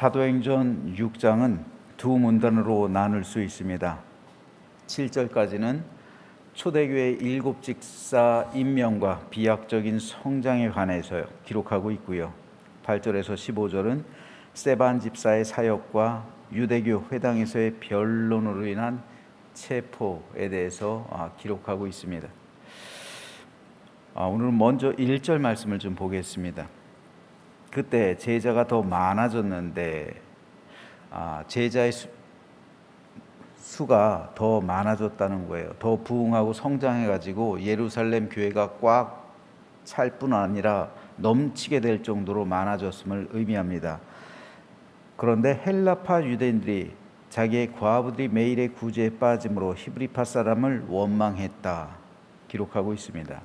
사도행전 6장은 두 문단으로 나눌 수 있습니다. 7절까지는 초대교회 일곱 직사 임명과 비약적인 성장에 관해서 기록하고 있고요. 8절에서 15절은 스데반 집사의 사역과 유대교 회당에서의 변론으로 인한 체포에 대해서 기록하고 있습니다. 오늘은 먼저 1절 말씀을 좀 보겠습니다. 그때 제자가 더 많아졌는데 제자의 수가 더 많아졌다는 거예요. 더 부흥하고 성장해가지고 예루살렘 교회가 꽉 찰 뿐 아니라 넘치게 될 정도로 많아졌음을 의미합니다. 그런데 헬라파 유대인들이 자기의 과부들이 매일의 구제에 빠짐으로 히브리파 사람을 원망했다 기록하고 있습니다.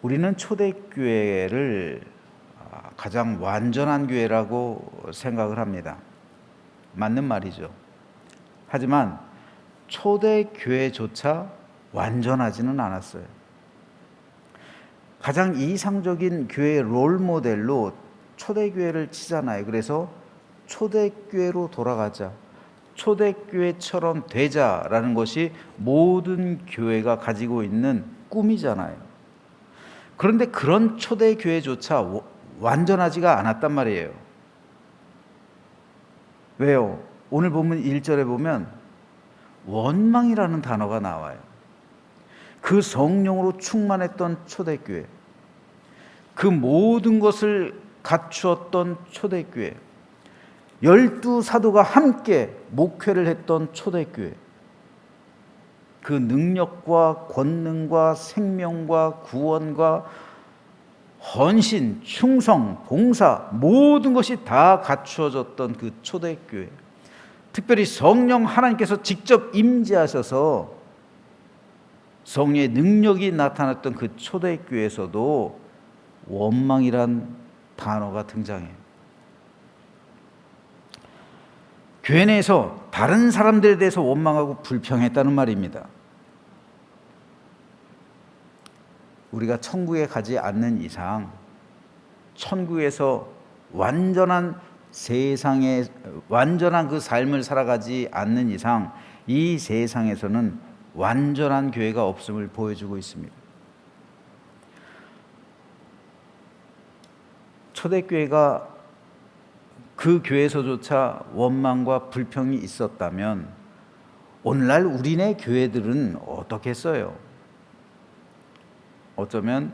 우리는 초대교회를 가장 완전한 교회라고 생각을 합니다. 맞는 말이죠. 하지만 초대교회조차 완전하지는 않았어요. 가장 이상적인 교회의 롤모델로 초대교회를 치잖아요. 그래서 초대교회로 돌아가자, 초대교회처럼 되자라는 것이 모든 교회가 가지고 있는 꿈이잖아요. 그런데 그런 초대교회조차 완전하지가 않았단 말이에요. 왜요? 오늘 보면 1절에 보면 원망이라는 단어가 나와요. 그 성령으로 충만했던 초대교회, 그 모든 것을 갖추었던 초대교회, 12사도가 함께 목회를 했던 초대교회, 그 능력과 권능과 생명과 구원과 헌신, 충성, 봉사 모든 것이 다 갖추어졌던 그 초대교회, 특별히 성령 하나님께서 직접 임재하셔서 성령의 능력이 나타났던 그 초대교회에서도 원망이란 단어가 등장해요. 교회 내에서 다른 사람들에 대해서 원망하고 불평했다는 말입니다. 우리가 천국에 가지 않는 이상, 천국에서 완전한 그 삶을 살아가지 않는 이상 이 세상에서는 완전한 교회가 없음을 보여주고 있습니다. 초대교회가 그 교회에서조차 원망과 불평이 있었다면 오늘날 우리네 교회들은 어떻겠어요? 어쩌면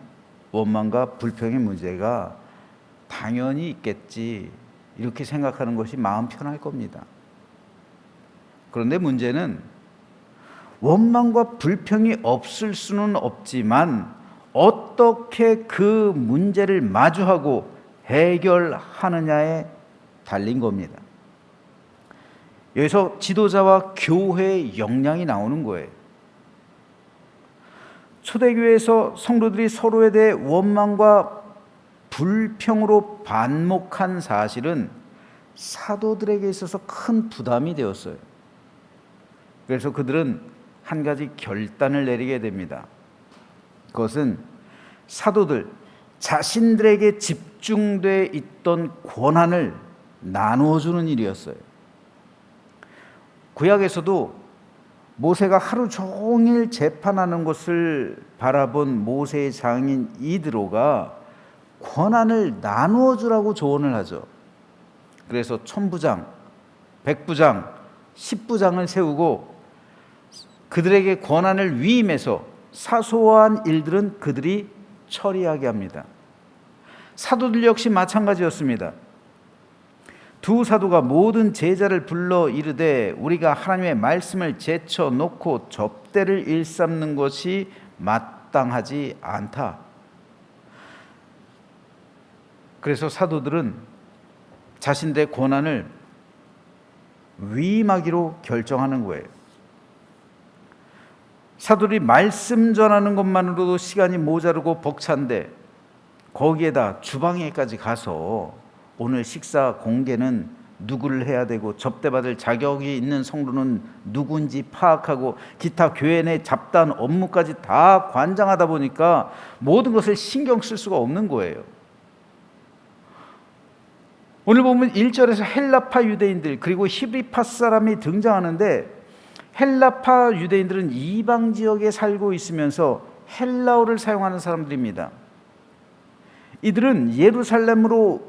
원망과 불평의 문제가 당연히 있겠지 이렇게 생각하는 것이 마음 편할 겁니다. 그런데 문제는 원망과 불평이 없을 수는 없지만 어떻게 그 문제를 마주하고 해결하느냐에 달린 겁니다. 여기서 지도자와 교회의 역량이 나오는 거예요. 초대교회에서 성도들이 서로에 대해 원망과 불평으로 반목한 사실은 사도들에게 있어서 큰 부담이 되었어요. 그래서 그들은 한 가지 결단을 내리게 됩니다. 그것은 사도들 자신들에게 집중돼 있던 권한을 나누어주는 일이었어요. 구약에서도 모세가 하루 종일 재판하는 것을 바라본 모세의 장인 이드로가 권한을 나누어 주라고 조언을 하죠. 그래서 천부장, 백부장, 십부장을 세우고 그들에게 권한을 위임해서 사소한 일들은 그들이 처리하게 합니다. 사도들 역시 마찬가지였습니다. 두 사도가 모든 제자를 불러 이르되 우리가 하나님의 말씀을 제쳐놓고 접대를 일삼는 것이 마땅하지 않다. 그래서 사도들은 자신들의 권한을 위임하기로 결정하는 거예요. 사도들이 말씀 전하는 것만으로도 시간이 모자르고 벅찬데 거기에다 주방에까지 가서 오늘 식사 공개는 누구를 해야 되고 접대받을 자격이 있는 성도는 누군지 파악하고 기타 교회 내 잡다한 업무까지 다 관장하다 보니까 모든 것을 신경 쓸 수가 없는 거예요. 오늘 보면 1절에서 헬라파 유대인들 그리고 히브리파 사람이 등장하는데, 헬라파 유대인들은 이방 지역에 살고 있으면서 헬라어를 사용하는 사람들입니다. 이들은 예루살렘으로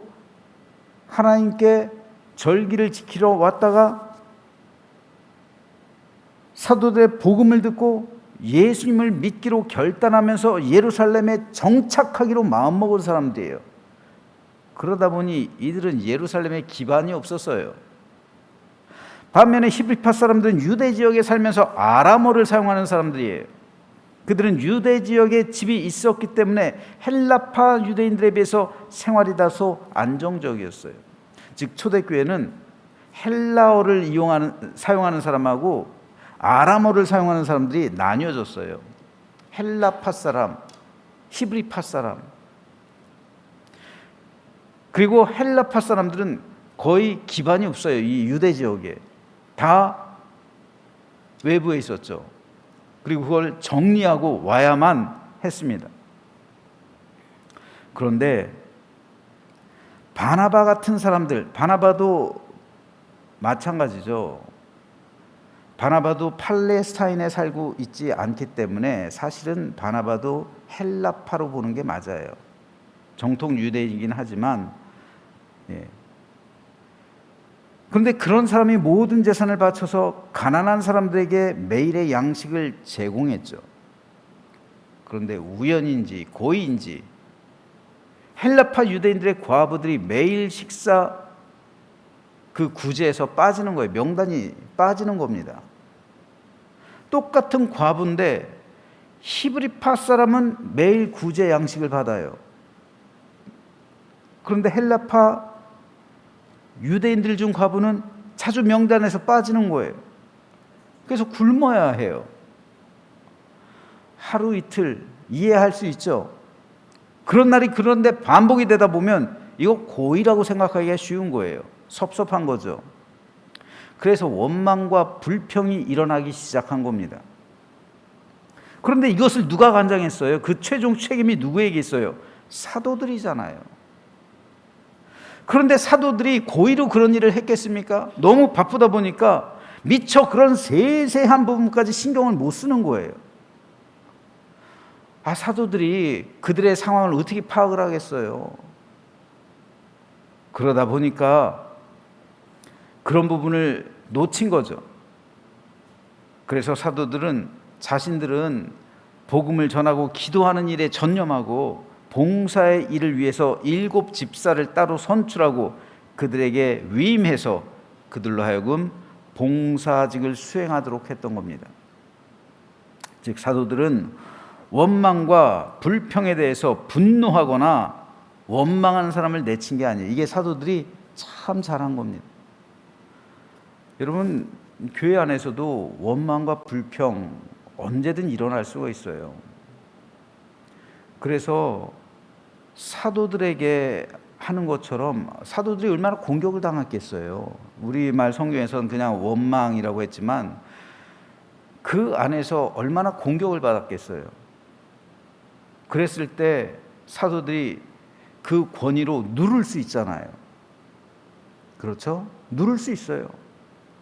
하나님께 절기를 지키러 왔다가 사도들의 복음을 듣고 예수님을 믿기로 결단하면서 예루살렘에 정착하기로 마음먹은 사람들이에요. 그러다 보니 이들은 예루살렘에 기반이 없었어요. 반면에 히브리파 사람들은 유대 지역에 살면서 아람어를 사용하는 사람들이에요. 그들은 유대 지역에 집이 있었기 때문에 헬라파 유대인들에 비해서 생활이 다소 안정적이었어요. 즉 초대교회는 헬라어를 사용하는 사람하고 아람어를 사용하는 사람들이 나뉘어졌어요. 헬라파 사람, 히브리파 사람. 그리고 헬라파 사람들은 거의 기반이 없어요. 이 유대 지역에 다 외부에 있었죠. 그리고 그걸 정리하고 와야만 했습니다. 그런데 바나바 같은 사람들, 바나바도 마찬가지죠. 바나바도 팔레스타인에 살고 있지 않기 때문에 사실은 바나바도 헬라파로 보는 게 맞아요. 정통 유대인이긴 하지만, 그런데 그런 사람이 모든 재산을 바쳐서 가난한 사람들에게 매일의 양식을 제공했죠. 그런데 우연인지 고의인지 헬라파 유대인들의 과부들이 매일 식사 그 구제에서 빠지는 거예요. 명단이 빠지는 겁니다. 똑같은 과부인데 히브리파 사람은 매일 구제 양식을 받아요. 그런데 헬라파 유대인들 중 과부는 자주 명단에서 빠지는 거예요. 그래서 굶어야 해요. 하루 이틀 이해할 수 있죠. 그런 날이 그런데 반복이 되다 보면 이거 고의라고 생각하기가 쉬운 거예요. 섭섭한 거죠. 그래서 원망과 불평이 일어나기 시작한 겁니다. 그런데 이것을 누가 관장했어요? 그 최종 책임이 누구에게 있어요? 사도들이잖아요. 그런데 사도들이 고의로 그런 일을 했겠습니까? 너무 바쁘다 보니까 미처 그런 세세한 부분까지 신경을 못 쓰는 거예요. 사도들이 그들의 상황을 어떻게 파악을 하겠어요? 그러다 보니까 그런 부분을 놓친 거죠. 그래서 사도들은 자신들은 복음을 전하고 기도하는 일에 전념하고 봉사의 일을 위해서 7 집사를 따로 선출하고 그들에게 위임해서 그들로 하여금 봉사직을 수행하도록 했던 겁니다. 즉 사도들은 원망과 불평에 대해서 분노하거나 원망하는 사람을 내친 게 아니에요. 이게 사도들이 참 잘한 겁니다. 여러분, 교회 안에서도 원망과 불평 언제든 일어날 수가 있어요. 그래서 사도들에게 하는 것처럼 사도들이 얼마나 공격을 당했겠어요. 우리말 성경에서는 그냥 원망이라고 했지만 그 안에서 얼마나 공격을 받았겠어요. 그랬을 때 사도들이 그 권위로 누를 수 있잖아요. 그렇죠? 누를 수 있어요.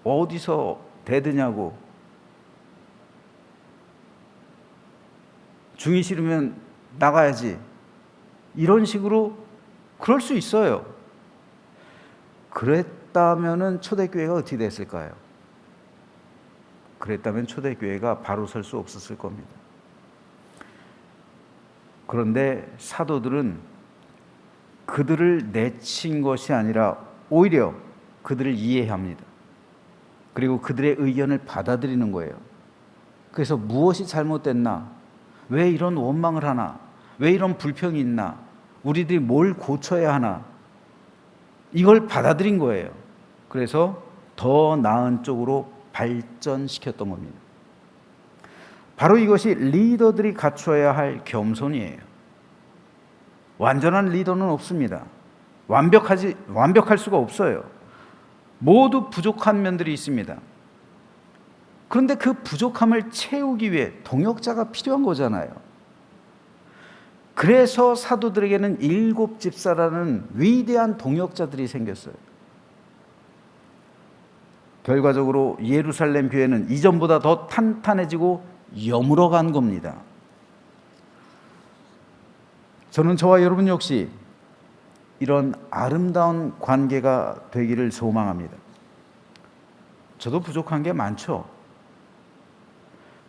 어디서 대드냐고. 주기 싫으면 나가야지. 이런 식으로 그럴 수 있어요. 그랬다면은 초대교회가 어떻게 됐을까요? 그랬다면 초대교회가 바로 설 수 없었을 겁니다. 그런데 사도들은 그들을 내친 것이 아니라 오히려 그들을 이해합니다. 그리고 그들의 의견을 받아들이는 거예요. 그래서 무엇이 잘못됐나? 왜 이런 원망을 하나? 왜 이런 불평이 있나? 우리들이 뭘 고쳐야 하나? 이걸 받아들인 거예요. 그래서 더 나은 쪽으로 발전시켰던 겁니다. 바로 이것이 리더들이 갖춰야 할 겸손이에요. 완전한 리더는 없습니다. 완벽할 수가 없어요. 모두 부족한 면들이 있습니다. 그런데 그 부족함을 채우기 위해 동역자가 필요한 거잖아요. 그래서 사도들에게는 일곱 집사라는 위대한 동역자들이 생겼어요. 결과적으로 예루살렘 교회는 이전보다 더 탄탄해지고 여물어 간 겁니다. 저는 저와 여러분 역시 이런 아름다운 관계가 되기를 소망합니다. 저도 부족한 게 많죠.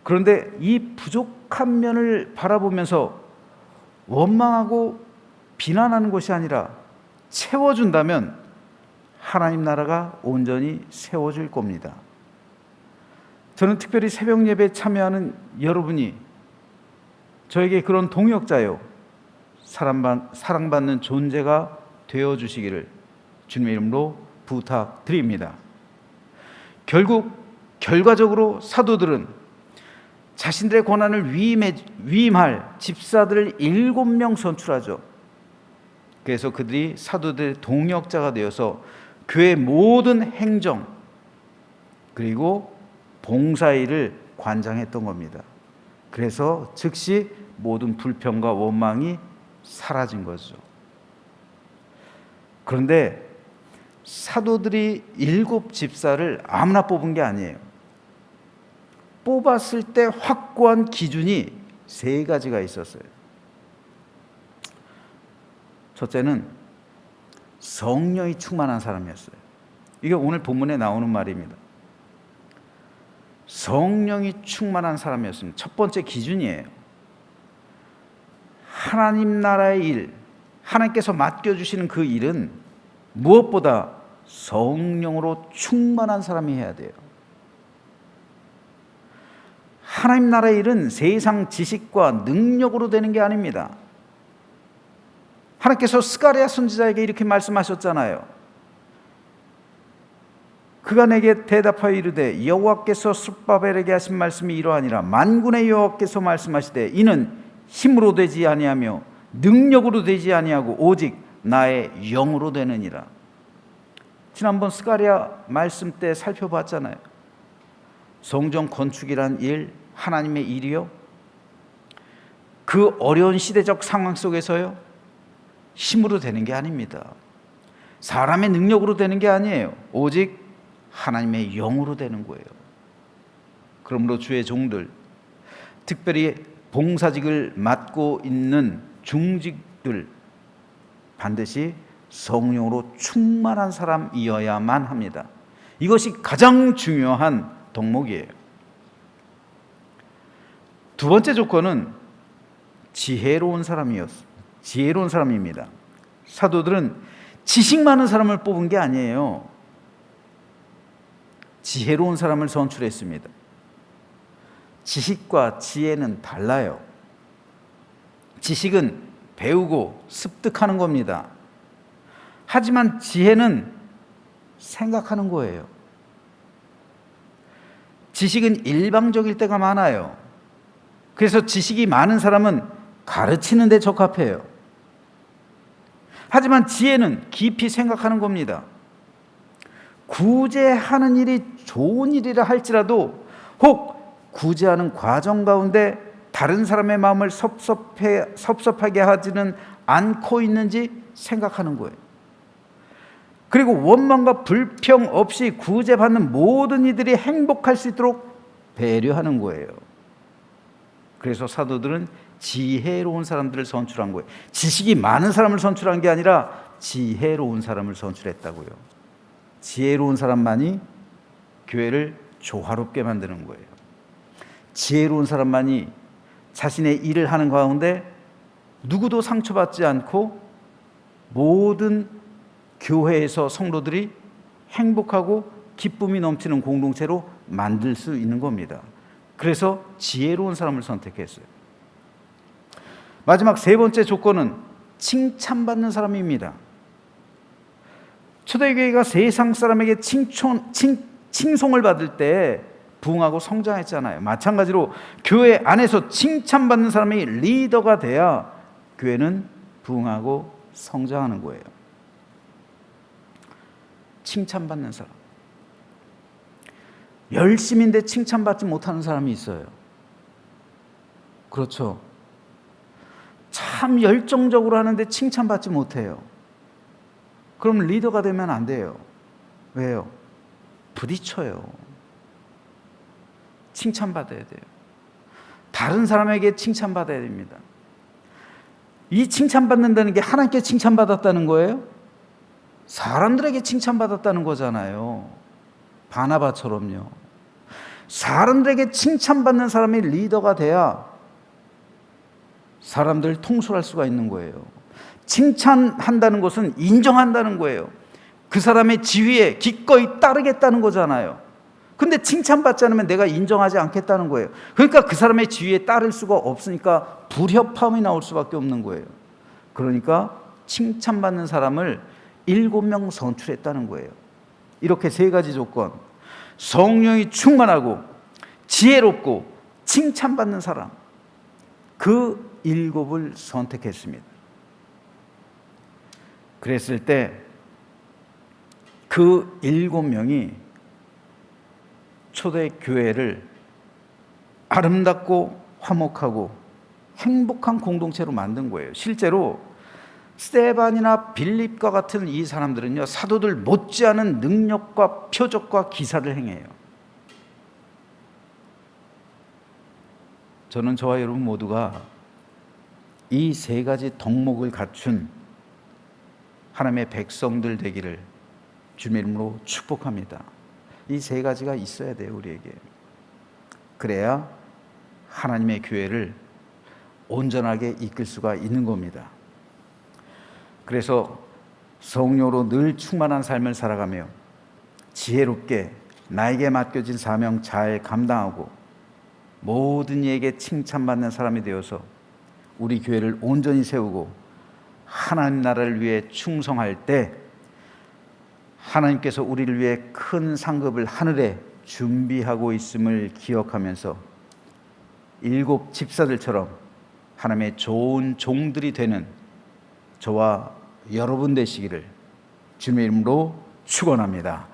그런데 이 부족한 면을 바라보면서 원망하고 비난하는 것이 아니라 채워준다면 하나님 나라가 온전히 세워질 겁니다. 저는 특별히 새벽 예배에 참여하는 여러분이 저에게 그런 동역자요, 사랑받는 존재가 되어주시기를 주님의 이름으로 부탁드립니다. 결과적으로 사도들은 자신들의 권한을 위임할 집사들을 7명 선출하죠. 그래서 그들이 사도들의 동역자가 되어서 교회의 모든 행정 그리고 봉사일을 관장했던 겁니다. 그래서 즉시 모든 불평과 원망이 사라진 거죠. 그런데 사도들이 7 집사를 아무나 뽑은 게 아니에요. 뽑았을 때 확고한 기준이 3가지가 있었어요. 첫째는 성령이 충만한 사람이었어요. 이게 오늘 본문에 나오는 말입니다. 성령이 충만한 사람이었습니다. 첫 번째 기준이에요. 하나님 나라의 일, 하나님께서 맡겨주시는 그 일은 무엇보다 성령으로 충만한 사람이 해야 돼요. 하나님 나라의 일은 세상 지식과 능력으로 되는 게 아닙니다. 하나님께서 스가랴 선지자에게 이렇게 말씀하셨잖아요. 그가 내게 대답하여 이르되 여호와께서 스룹바벨에게 하신 말씀이 이러하니라. 만군의 여호와께서 말씀하시되 이는 힘으로 되지 아니하며 능력으로 되지 아니하고 오직 나의 영으로 되느니라. 지난번 스가랴 말씀 때 살펴봤잖아요. 성전 건축이란 일, 하나님의 일이요, 그 어려운 시대적 상황 속에서요, 힘으로 되는 게 아닙니다. 사람의 능력으로 되는 게 아니에요. 오직 하나님의 영으로 되는 거예요. 그러므로 주의 종들, 특별히 봉사직을 맡고 있는 중직들, 반드시 성령으로 충만한 사람이어야만 합니다. 이것이 가장 중요한 덕목이에요. 두 번째 조건은 지혜로운 사람입니다. 사도들은 지식 많은 사람을 뽑은 게 아니에요. 지혜로운 사람을 선출했습니다. 지식과 지혜는 달라요. 지식은 배우고 습득하는 겁니다. 하지만 지혜는 생각하는 거예요. 지식은 일방적일 때가 많아요. 그래서 지식이 많은 사람은 가르치는 데 적합해요. 하지만 지혜는 깊이 생각하는 겁니다. 구제하는 일이 좋은 일이라 할지라도 혹 구제하는 과정 가운데 다른 사람의 마음을 섭섭하게 하지는 않고 있는지 생각하는 거예요. 그리고 원망과 불평 없이 구제받는 모든 이들이 행복할 수 있도록 배려하는 거예요. 그래서 사도들은 지혜로운 사람들을 선출한 거예요. 지식이 많은 사람을 선출한 게 아니라 지혜로운 사람을 선출했다고요. 지혜로운 사람만이 교회를 조화롭게 만드는 거예요. 지혜로운 사람만이 자신의 일을 하는 가운데 누구도 상처받지 않고 모든 교회에서 성도들이 행복하고 기쁨이 넘치는 공동체로 만들 수 있는 겁니다. 그래서 지혜로운 사람을 선택했어요. 마지막 세 번째 조건은 칭찬받는 사람입니다. 초대교회가 세상 사람에게 칭송을 받을 때 부흥하고 성장했잖아요. 마찬가지로 교회 안에서 칭찬받는 사람이 리더가 돼야 교회는 부흥하고 성장하는 거예요. 칭찬받는 사람. 열심인데 칭찬받지 못하는 사람이 있어요. 그렇죠. 참 열정적으로 하는데 칭찬받지 못해요. 그럼 리더가 되면 안 돼요. 왜요? 부딪혀요. 칭찬받아야 돼요. 다른 사람에게 칭찬받아야 됩니다. 이 칭찬받는다는 게 하나님께 칭찬받았다는 거예요? 사람들에게 칭찬받았다는 거잖아요. 바나바처럼요. 사람들에게 칭찬받는 사람이 리더가 돼야 사람들을 통솔할 수가 있는 거예요. 칭찬한다는 것은 인정한다는 거예요. 그 사람의 지위에 기꺼이 따르겠다는 거잖아요. 근데 칭찬받지 않으면 내가 인정하지 않겠다는 거예요. 그러니까 그 사람의 지위에 따를 수가 없으니까 불협화음이 나올 수밖에 없는 거예요. 그러니까 칭찬받는 사람을 7명 선출했다는 거예요. 이렇게 3가지 조건. 성령이 충만하고 지혜롭고 칭찬받는 사람. 그 7을 선택했습니다. 그랬을 때 그 7명이 초대교회를 아름답고 화목하고 행복한 공동체로 만든 거예요. 실제로 스데반이나 빌립과 같은 이 사람들은요, 사도들 못지않은 능력과 표적과 기사를 행해요. 저는 저와 여러분 모두가 이 3가지 덕목을 갖춘 하나님의 백성들 되기를 주님의 이름으로 축복합니다. 이 3가지가 있어야 돼요, 우리에게. 그래야 하나님의 교회를 온전하게 이끌 수가 있는 겁니다. 그래서 성령으로 늘 충만한 삶을 살아가며 지혜롭게 나에게 맡겨진 사명 잘 감당하고 모든 이에게 칭찬받는 사람이 되어서 우리 교회를 온전히 세우고 하나님 나라를 위해 충성할 때 하나님께서 우리를 위해 큰 상급을 하늘에 준비하고 있음을 기억하면서 7 집사들처럼 하나님의 좋은 종들이 되는 저와 여러분 되시기를 주님의 이름으로 축원합니다.